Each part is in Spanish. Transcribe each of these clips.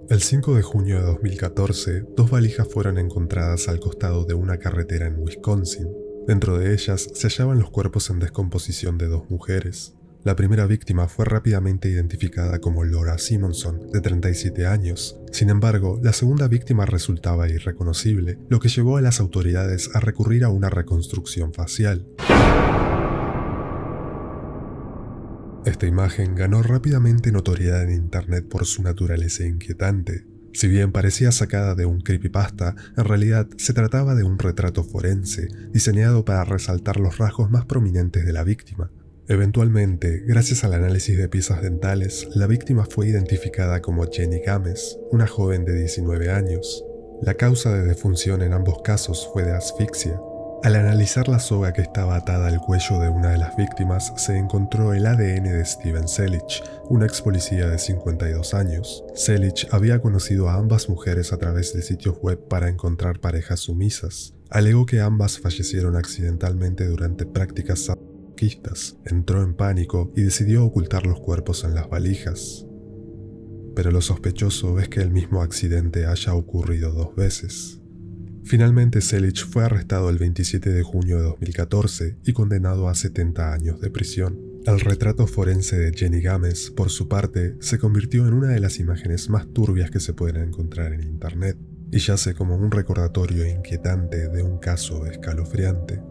El 5 de junio de 2014, dos valijas fueron encontradas al costado de una carretera en Wisconsin. Dentro de ellas se hallaban los cuerpos en descomposición de dos mujeres. La primera víctima fue rápidamente identificada como Laura Simonson, de 37 años. Sin embargo, la segunda víctima resultaba irreconocible, lo que llevó a las autoridades a recurrir a una reconstrucción facial. Esta imagen ganó rápidamente notoriedad en internet por su naturaleza inquietante. Si bien parecía sacada de un creepypasta, en realidad se trataba de un retrato forense, diseñado para resaltar los rasgos más prominentes de la víctima. Eventualmente, gracias al análisis de piezas dentales, la víctima fue identificada como Jenny Games, una joven de 19 años. La causa de defunción en ambos casos fue de asfixia. Al analizar la soga que estaba atada al cuello de una de las víctimas, se encontró el ADN de Steven Selich, un ex policía de 52 años. Selich había conocido a ambas mujeres a través de sitios web para encontrar parejas sumisas. Alegó que ambas fallecieron accidentalmente durante prácticas sadomasoquistas. Entró en pánico y decidió ocultar los cuerpos en las valijas. Pero lo sospechoso es que el mismo accidente haya ocurrido dos veces. Finalmente, Selich fue arrestado el 27 de junio de 2014 y condenado a 70 años de prisión. El retrato forense de Jenny Games, por su parte, se convirtió en una de las imágenes más turbias que se pueden encontrar en internet, y yace como un recordatorio inquietante de un caso escalofriante.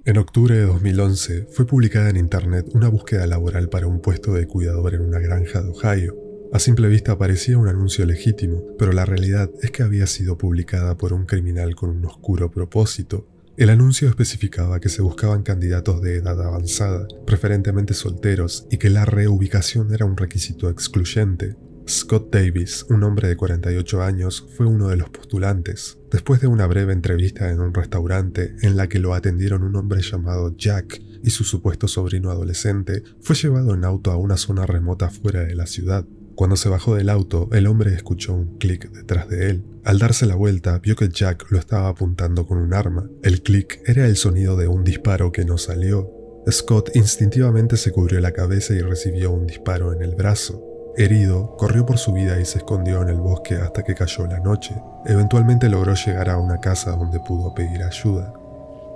En octubre de 2011 fue publicada en internet una búsqueda laboral para un puesto de cuidador en una granja de Ohio. A simple vista parecía un anuncio legítimo, pero la realidad es que había sido publicada por un criminal con un oscuro propósito. El anuncio especificaba que se buscaban candidatos de edad avanzada, preferentemente solteros, y que la reubicación era un requisito excluyente. Scott Davis, un hombre de 48 años, fue uno de los postulantes. Después de una breve entrevista en un restaurante en la que lo atendieron un hombre llamado Jack y su supuesto sobrino adolescente, fue llevado en auto a una zona remota fuera de la ciudad. Cuando se bajó del auto, el hombre escuchó un clic detrás de él. Al darse la vuelta, vio que Jack lo estaba apuntando con un arma. El clic era el sonido de un disparo que no salió. Scott instintivamente se cubrió la cabeza y recibió un disparo en el brazo. Herido, corrió por su vida y se escondió en el bosque hasta que cayó la noche. Eventualmente logró llegar a una casa donde pudo pedir ayuda.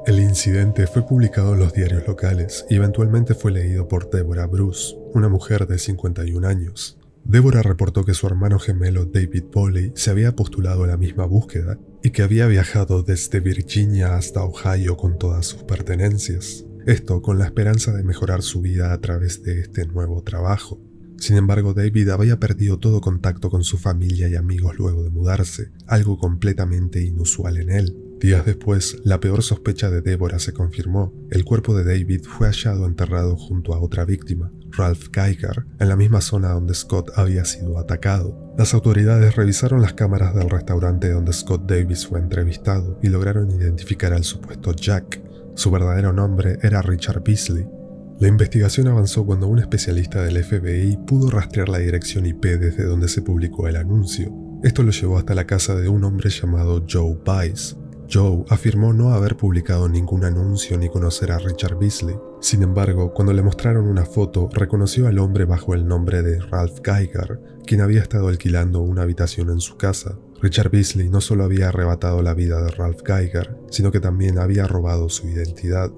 El incidente fue publicado en los diarios locales y eventualmente fue leído por Deborah Bruce, una mujer de 51 años. Deborah reportó que su hermano gemelo David Poley se había postulado a la misma búsqueda y que había viajado desde Virginia hasta Ohio con todas sus pertenencias. Esto con la esperanza de mejorar su vida a través de este nuevo trabajo. Sin embargo, David había perdido todo contacto con su familia y amigos luego de mudarse, algo completamente inusual en él. Días después, la peor sospecha de Deborah se confirmó. El cuerpo de David fue hallado enterrado junto a otra víctima, Ralph Geiger, en la misma zona donde Scott había sido atacado. Las autoridades revisaron las cámaras del restaurante donde Scott Davis fue entrevistado y lograron identificar al supuesto Jack. Su verdadero nombre era Richard Beasley. La investigación avanzó cuando un especialista del FBI pudo rastrear la dirección IP desde donde se publicó el anuncio. Esto lo llevó hasta la casa de un hombre llamado Joe Bice. Joe afirmó no haber publicado ningún anuncio ni conocer a Richard Beasley. Sin embargo, cuando le mostraron una foto, reconoció al hombre bajo el nombre de Ralph Geiger, quien había estado alquilando una habitación en su casa. Richard Beasley no solo había arrebatado la vida de Ralph Geiger, sino que también había robado su identidad.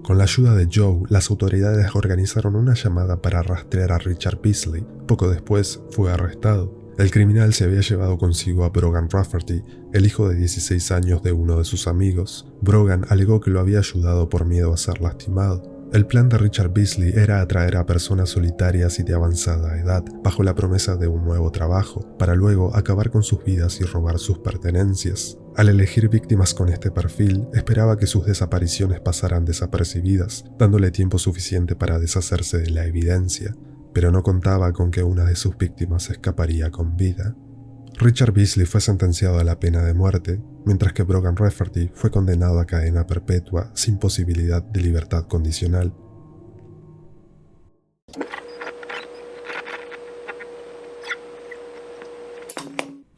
Con la ayuda de Joe, las autoridades organizaron una llamada para rastrear a Richard Beasley. Poco después, fue arrestado. El criminal se había llevado consigo a Brogan Rafferty, el hijo de 16 años de uno de sus amigos. Brogan alegó que lo había ayudado por miedo a ser lastimado. El plan de Richard Beasley era atraer a personas solitarias y de avanzada edad, bajo la promesa de un nuevo trabajo, para luego acabar con sus vidas y robar sus pertenencias. Al elegir víctimas con este perfil, esperaba que sus desapariciones pasaran desapercibidas, dándole tiempo suficiente para deshacerse de la evidencia, pero no contaba con que una de sus víctimas escaparía con vida. Richard Beasley fue sentenciado a la pena de muerte, mientras que Brogan Rafferty fue condenado a cadena perpetua sin posibilidad de libertad condicional.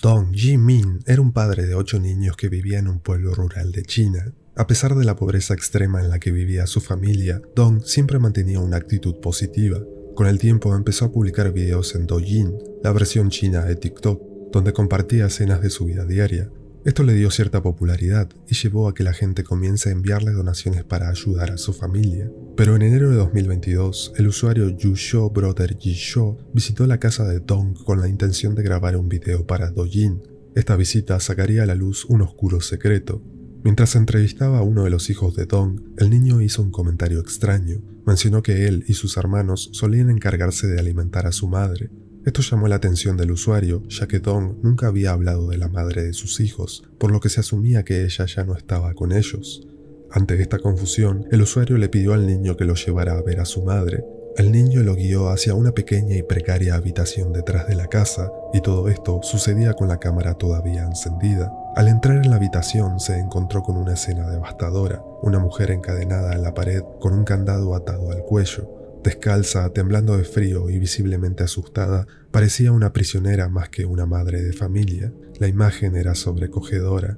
Dong Ji-min era un padre de 8 niños que vivía en un pueblo rural de China. A pesar de la pobreza extrema en la que vivía su familia, Dong siempre mantenía una actitud positiva. Con el tiempo empezó a publicar videos en Douyin, la versión china de TikTok, donde compartía escenas de su vida diaria. Esto le dio cierta popularidad y llevó a que la gente comience a enviarle donaciones para ayudar a su familia. Pero en enero de 2022, el usuario Yusho Brother Jisho visitó la casa de Dong con la intención de grabar un video para Douyin. Esta visita sacaría a la luz un oscuro secreto. Mientras entrevistaba a uno de los hijos de Dong, el niño hizo un comentario extraño. Mencionó que él y sus hermanos solían encargarse de alimentar a su madre. Esto llamó la atención del usuario, ya que Dong nunca había hablado de la madre de sus hijos, por lo que se asumía que ella ya no estaba con ellos. Ante esta confusión, el usuario le pidió al niño que lo llevara a ver a su madre. El niño lo guió hacia una pequeña y precaria habitación detrás de la casa, y todo esto sucedía con la cámara todavía encendida. Al entrar en la habitación se encontró con una escena devastadora, una mujer encadenada a la pared con un candado atado al cuello. Descalza, temblando de frío y visiblemente asustada, parecía una prisionera más que una madre de familia. La imagen era sobrecogedora.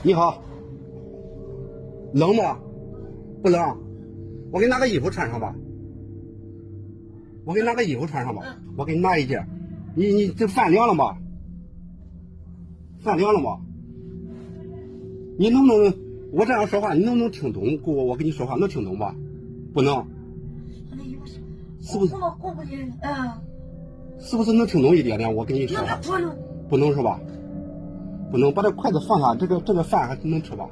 你好，冷吗？不冷，我给你拿个衣服穿上吧。我给你拿个衣服穿上吧，我给你拿一件。你这饭凉了吗？饭凉了吗？你能不能我这样说话，你能不能听懂？我跟你说话能听懂吧？不能。是不是？是不是能听懂一点点？我跟你说话。不能是吧？不能把这筷子放下，这个饭还能吃吧。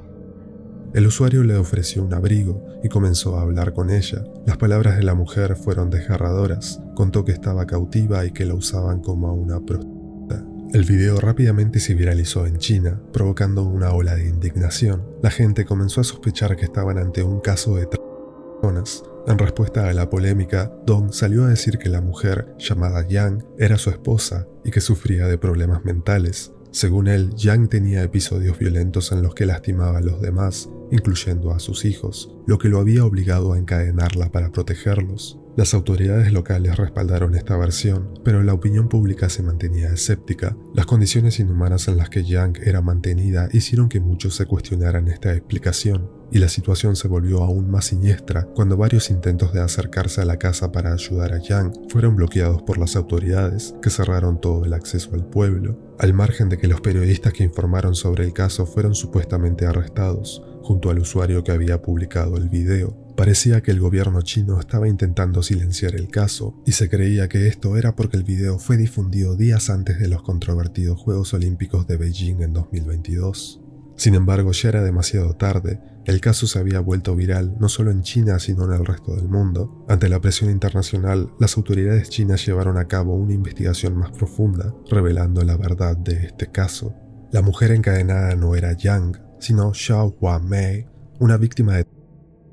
El usuario le ofreció un abrigo y comenzó a hablar con ella. Las palabras de la mujer fueron desgarradoras. Contó que estaba cautiva y que la usaban como a una prostituta. El video rápidamente se viralizó en China, provocando una ola de indignación. La gente comenzó a sospechar que estaban ante un caso de trata de personas. En respuesta a la polémica, Dong salió a decir que la mujer, llamada Yang, era su esposa y que sufría de problemas mentales. Según él, Yang tenía episodios violentos en los que lastimaba a los demás, incluyendo a sus hijos, lo que lo había obligado a encadenarla para protegerlos. Las autoridades locales respaldaron esta versión, pero la opinión pública se mantenía escéptica. Las condiciones inhumanas en las que Yang era mantenida hicieron que muchos se cuestionaran esta explicación, y la situación se volvió aún más siniestra cuando varios intentos de acercarse a la casa para ayudar a Yang fueron bloqueados por las autoridades, que cerraron todo el acceso al pueblo, al margen de que los periodistas que informaron sobre el caso fueron supuestamente arrestados, junto al usuario que había publicado el video. Parecía que el gobierno chino estaba intentando silenciar el caso, y se creía que esto era porque el video fue difundido días antes de los controvertidos Juegos Olímpicos de Beijing en 2022. Sin embargo, ya era demasiado tarde. El caso se había vuelto viral no solo en China, sino en el resto del mundo. Ante la presión internacional, las autoridades chinas llevaron a cabo una investigación más profunda, revelando la verdad de este caso. La mujer encadenada no era Yang, sino Xiao Huamei, una víctima de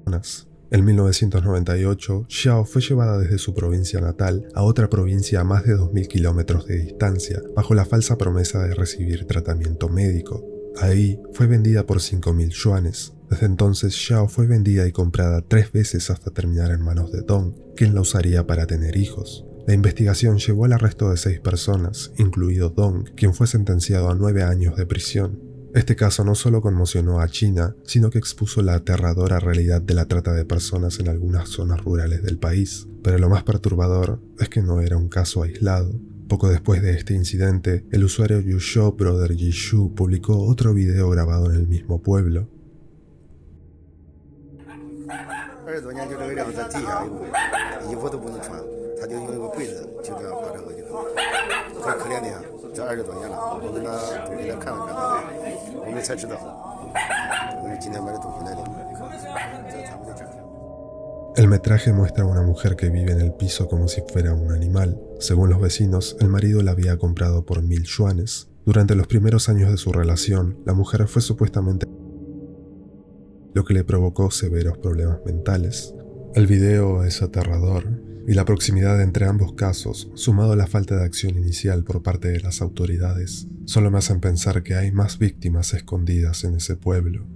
personas. En 1998, Xiao fue llevada desde su provincia natal a otra provincia a más de 2.000 kilómetros de distancia, bajo la falsa promesa de recibir tratamiento médico. Ahí fue vendida por 5.000 yuanes. Desde entonces, Xiao fue vendida y comprada 3 veces hasta terminar en manos de Dong, quien la usaría para tener hijos. La investigación llevó al arresto de 6 personas, incluido Dong, quien fue sentenciado a 9 años de prisión. Este caso no solo conmocionó a China, sino que expuso la aterradora realidad de la trata de personas en algunas zonas rurales del país. Pero lo más perturbador es que no era un caso aislado. Poco después de este incidente, el usuario Yusho Brother Jishu publicó otro video grabado en el mismo pueblo. 20多年就这个样子，地下衣服都不能穿，他就用一个被子就这样把这个就可可怜的呀。这20多年了，我跟他都给他看了看，我们才知道，我们今天把这东西来了，这他们就这样。 El metraje muestra a una mujer que vive en el piso como si fuera un animal. Según los vecinos, el marido la había comprado por 1.000 yuanes. Durante los primeros años de su relación, la mujer fue supuestamente lo que le provocó severos problemas mentales. El video es aterrador, y la proximidad entre ambos casos, sumado a la falta de acción inicial por parte de las autoridades, solo me hacen pensar que hay más víctimas escondidas en ese pueblo.